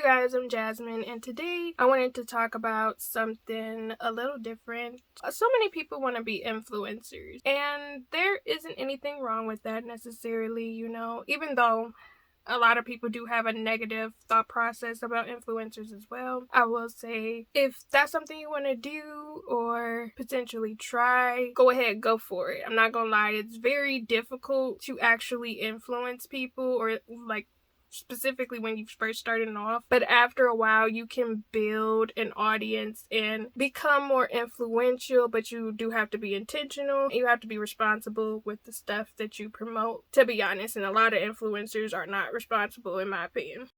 guys, I'm Jasmine, and today I wanted to talk about something a little different. So many people want to be influencers, and there isn't anything wrong with that necessarily, even though a lot of people do have a negative thought process about influencers as well. I will say, if that's something you want to do or potentially try, go ahead, go for it. I'm not gonna lie, it's very difficult to actually influence people, or specifically when you first started off, but after a while you can build an audience and become more influential. But you do have to be intentional. You have to be responsible with the stuff that you promote, to be honest, and a lot of influencers are not responsible, in my opinion.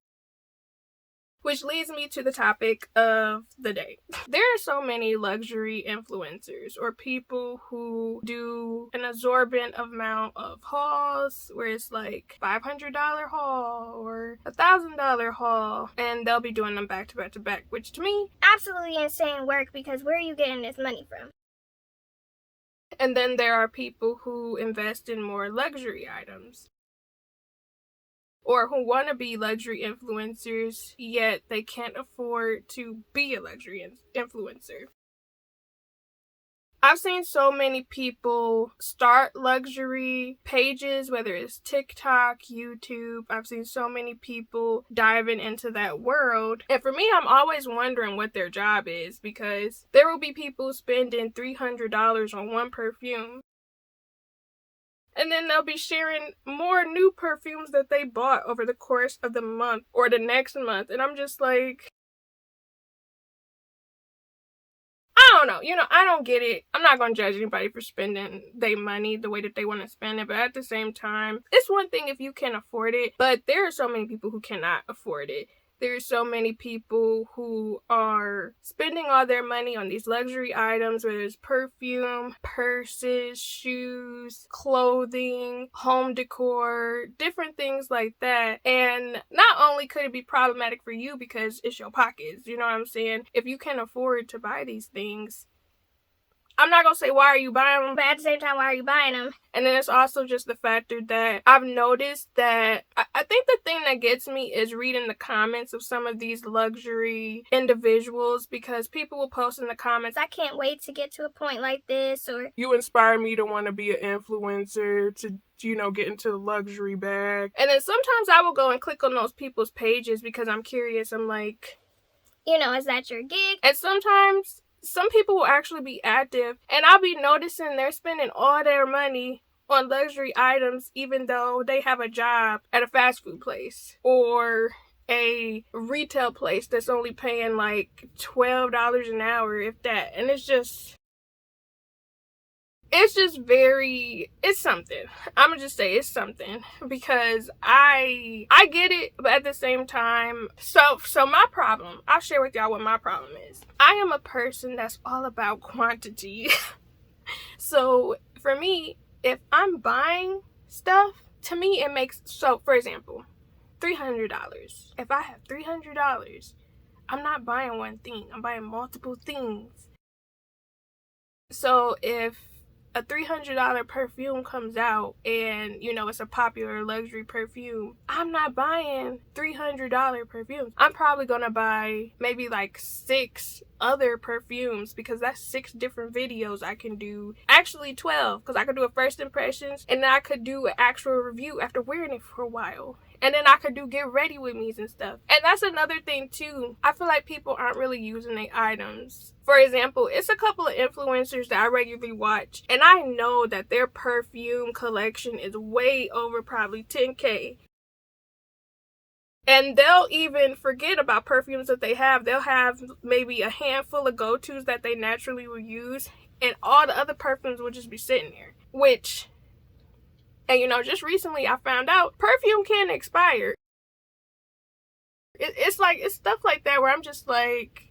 Which leads me to the topic of the day. There are so many luxury influencers, or people who do an exorbitant amount of hauls, where it's like $500 haul or $1,000 haul, and they'll be doing them back to back to back, which to me, absolutely insane work, because where are you getting this money from? And then there are people who invest in more luxury items, or who want to be luxury influencers, yet they can't afford to be a luxury influencer. I've seen so many people start luxury pages, whether it's TikTok, YouTube. I've seen so many people diving into that world. And for me, I'm always wondering what their job is, because there will be people spending $300 on one perfume, and then they'll be sharing more new perfumes that they bought over the course of the month or the next month. And I'm just like, I don't know. I don't get it. I'm not going to judge anybody for spending their money the way that they want to spend it. But at the same time, it's one thing if you can afford it. But there are so many people who cannot afford it. There's so many people who are spending all their money on these luxury items, whether it's perfume, purses, shoes, clothing, home decor, different things like that. And not only could it be problematic for you because it's your pockets, you know what I'm saying? If you can afford to buy these things, I'm not going to say why are you buying them, but at the same time, why are you buying them? And then it's also just the factor that I've noticed that I think the thing that gets me is reading the comments of some of these luxury individuals, because people will post in the comments, I can't wait to get to a point like this, or you inspire me to want to be an influencer, to get into the luxury bag. And then sometimes I will go and click on those people's pages because I'm curious. I'm like, is that your gig? And sometimes some people will actually be active, and I'll be noticing they're spending all their money on luxury items, even though they have a job at a fast food place or a retail place that's only paying like $12 an hour, if that. And it's something. I'm gonna just say it's something, because I get it, but at the same time, so my problem, I'll share with y'all what my problem is. I am a person that's all about quantity. So for me, if I'm buying stuff, to me it makes, so for example, $300. If I have $300, I'm not buying one thing, I'm buying multiple things. So if a $300 perfume comes out and it's a popular luxury perfume, I'm not buying $300 perfumes. I'm probably gonna buy maybe like 6 other perfumes, because that's 6 different videos I can do. Actually 12, because I could do a first impressions, and then I could do an actual review after wearing it for a while. And then I could do get ready with me's and stuff. And that's another thing too. I feel like people aren't really using their items. For example, it's a couple of influencers that I regularly watch, and I know that their perfume collection is way over probably 10K. And they'll even forget about perfumes that they have. They'll have maybe a handful of go-tos that they naturally will use, and all the other perfumes will just be sitting there. And just recently I found out perfume can expire. It's stuff like that where I'm just like,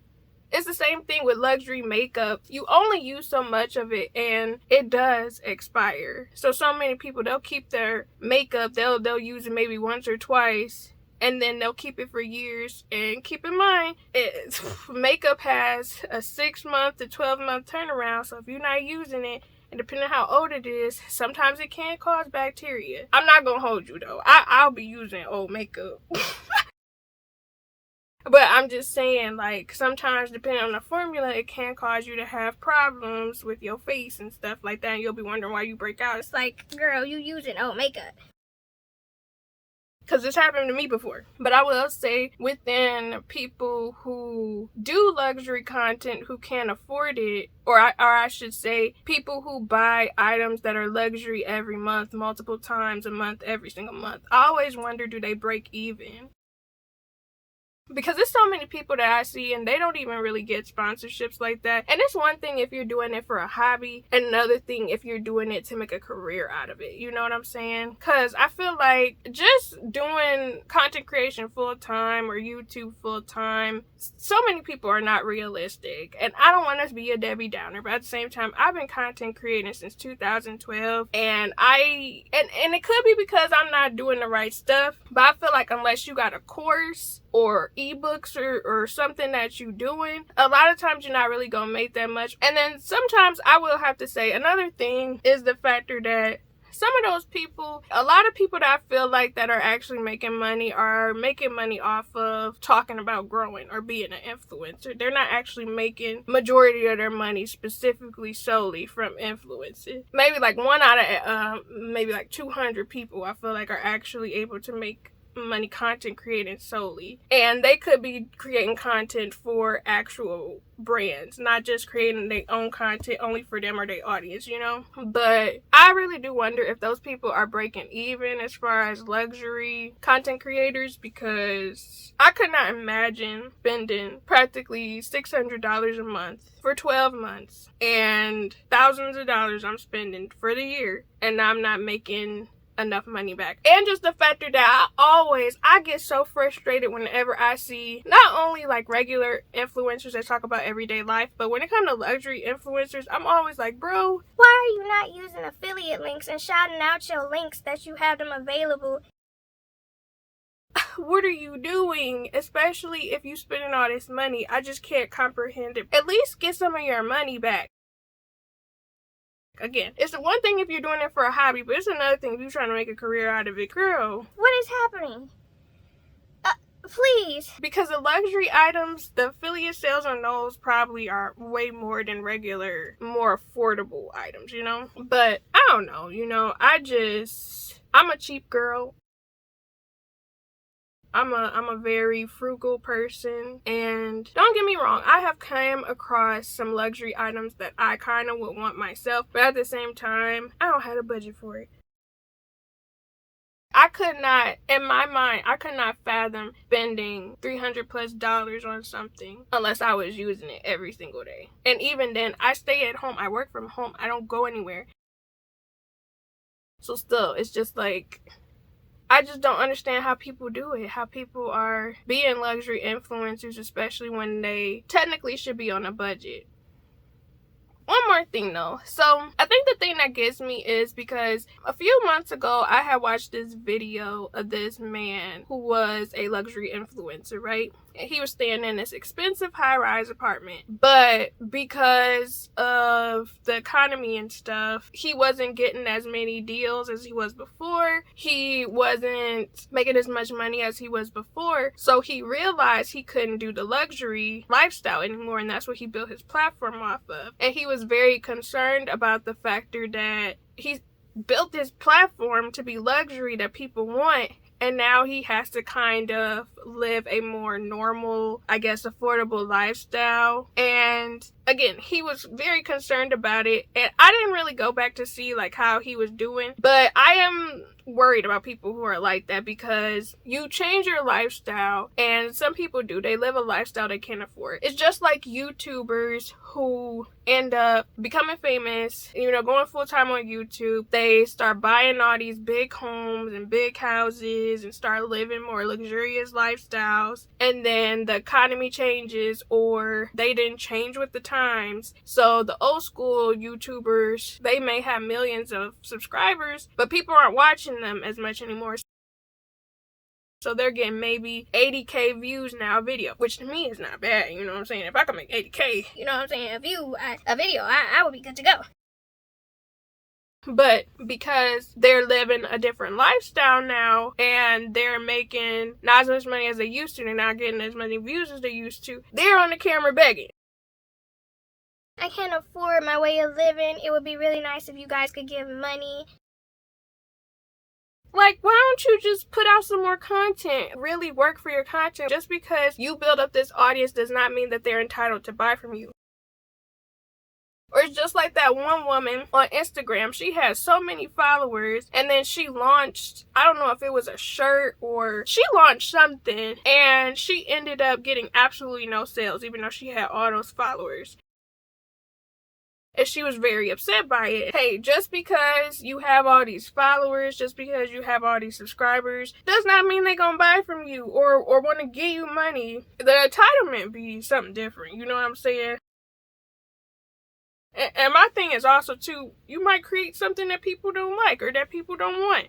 it's the same thing with luxury makeup. You only use so much of it, and it does expire. So many people, they'll keep their makeup, they'll use it maybe once or twice, and then they'll keep it for years. And keep in mind, makeup has a 6-month to 12-month turnaround. So if you're not using it, and depending on how old it is, sometimes it can cause bacteria. I'm not gonna hold you though. I'll be using old makeup. But I'm just saying, like, sometimes depending on the formula, it can cause you to have problems with your face and stuff like that, and you'll be wondering why you break out. It's like, girl, you using old makeup. Because it's happened to me before. But I will say, within people who do luxury content who can't afford it, or I should say, people who buy items that are luxury every month, multiple times a month, every single month, I always wonder, do they break even? Because there's so many people that I see and they don't even really get sponsorships like that. And it's one thing if you're doing it for a hobby, and another thing if you're doing it to make a career out of it. You know what I'm saying? Because I feel like just doing content creation full time or YouTube full time, so many people are not realistic. And I don't want us to be a Debbie Downer, but at the same time, I've been content creating since 2012. And and it could be because I'm not doing the right stuff, but I feel like unless you got a course or ebooks or something that you doing, a lot of times you're not really gonna make that much. And then sometimes I will have to say another thing is the factor that some of those people, a lot of people that I feel like that are actually making money are making money off of talking about growing or being an influencer. They're not actually making majority of their money specifically solely from influencing. Maybe like one out of maybe like 200 people I feel like are actually able to make money content creating solely, and they could be creating content for actual brands, not just creating their own content only for them or their audience, you know. But I really do wonder if those people are breaking even as far as luxury content creators, because I could not imagine spending practically $600 a month for 12 months and thousands of dollars I'm spending for the year, and I'm not making enough money back. And just the factor that I get so frustrated whenever I see not only like regular influencers that talk about everyday life, but when it comes to luxury influencers, I'm always like, bro, why are you not using affiliate links and shouting out your links that you have them available? What are you doing? Especially if you spending all this money. I just can't comprehend it. At least get some of your money back. Again, it's the one thing if you're doing it for a hobby, but it's another thing if you're trying to make a career out of it, girl. What is happening? Please. Because the luxury items, the affiliate sales on those probably are way more than regular, more affordable items, you know? But I don't know, you know, I'm a cheap girl. I'm a very frugal person, and don't get me wrong, I have come across some luxury items that I kind of would want myself, but at the same time, I don't have a budget for it. I could not, in my mind, I could not fathom spending $300+ on something unless I was using it every single day. And even then, I stay at home, I work from home, I don't go anywhere. So still, it's just like, I just don't understand how people do it, how people are being luxury influencers, especially when they technically should be on a budget. One more thing though. So I think the thing that gets me is because a few months ago, I had watched this video of this man who was a luxury influencer, right? And he was staying in this expensive high-rise apartment. But because of the economy and stuff, he wasn't getting as many deals as he was before. He wasn't making as much money as he was before. So he realized he couldn't do the luxury lifestyle anymore, and that's what he built his platform off of. And he was very concerned about the factor that he built this platform to be luxury that people want, and now he has to kind of live a more normal, I guess, affordable lifestyle. And again, he was very concerned about it, and I didn't really go back to see like how he was doing, but I am worried about people who are like that, because you change your lifestyle, and some people do, they live a lifestyle they can't afford. It's just like YouTubers who end up becoming famous, you know, going full-time on YouTube. They start buying all these big homes and big houses and start living more luxurious lifestyles, and then the economy changes, or they didn't change with the times. So the old school YouTubers, they may have millions of subscribers, but people aren't watching them as much anymore. So they're getting maybe 80K views now a video, which to me is not bad, you know what I'm saying? If I could make 80K, you know what I'm saying, a video, I would be good to go. But because they're living a different lifestyle now and they're making not as much money as they used to, they're not getting as many views as they used to, they're on the camera begging. I can't afford my way of living. It would be really nice if you guys could give money. Like, why don't you just put out some more content? Really work for your content. Just because you build up this audience does not mean that they're entitled to buy from you. Or it's just like that one woman on Instagram. She had so many followers, and then she launched, I don't know if it was a shirt or she launched something, and she ended up getting absolutely no sales, even though she had all those followers. And she was very upset by it. Hey, just because you have all these followers, just because you have all these subscribers, does not mean they're gonna buy from you or want to give you money. The entitlement be something different, you know what I'm saying? And my thing is also, too, you might create something that people don't like or that people don't want.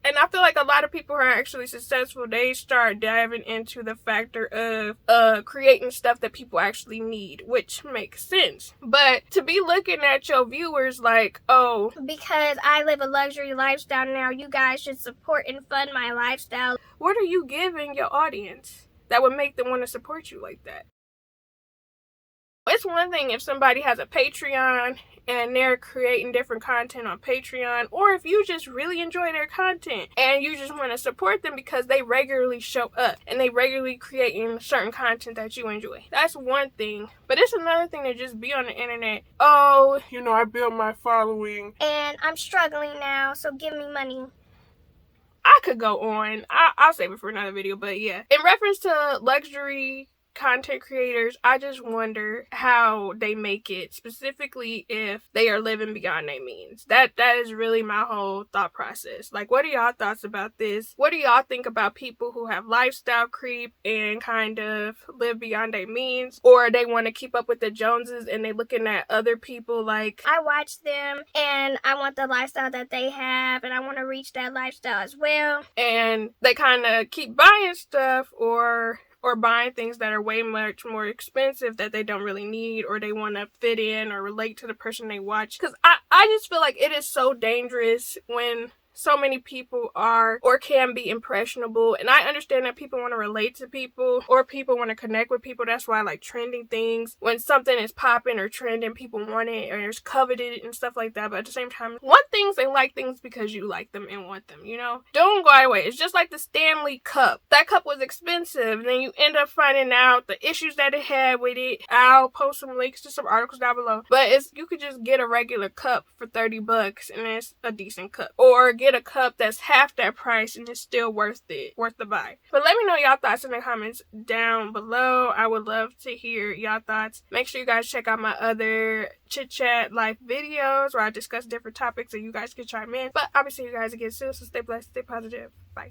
And I feel like a lot of people who are actually successful, they start diving into the factor of creating stuff that people actually need, which makes sense. But to be looking at your viewers like, oh, because I live a luxury lifestyle now, you guys should support and fund my lifestyle. What are you giving your audience that would make them want to support you like that? It's one thing if somebody has a Patreon and they're creating different content on Patreon, or if you just really enjoy their content and you just want to support them because they regularly show up and they regularly creating certain content that you enjoy. That's one thing. But it's another thing to just be on the internet. Oh, you know, I built my following and I'm struggling now, so give me money. I could go on. I'll save it for another video, but yeah. In reference to luxury content creators, I just wonder how they make it, specifically if they are living beyond their means. That is really my whole thought process. Like, what are y'all thoughts about this? What do y'all think about people who have lifestyle creep and kind of live beyond their means, or they want to keep up with the Joneses and they looking at other people like, I watch them and I want the lifestyle that they have and I want to reach that lifestyle as well, and they kind of keep buying stuff or buying things that are way much more expensive that they don't really need, or they want to fit in or relate to the person they watch. Because I just feel like it is so dangerous when so many people are or can be impressionable, and I understand that people want to relate to people or people want to connect with people. That's why I like trending things. When something is popping or trending, people want it or it's coveted and stuff like that. But at the same time, want things and like things because you like them and want them, you know? Don't go away. It's just like the Stanley Cup. That cup was expensive, and then you end up finding out the issues that it had with it. I'll post some links to some articles down below, but you could just get a regular cup for $30 and it's a decent cup, or get a cup that's half that price and it's still worth the buy. But let me know y'all thoughts in the comments down below. I would love to hear y'all thoughts. Make sure you guys check out my other chit chat life videos where I discuss different topics and you guys can chime in. But obviously you guys again soon, so stay blessed, stay positive. Bye.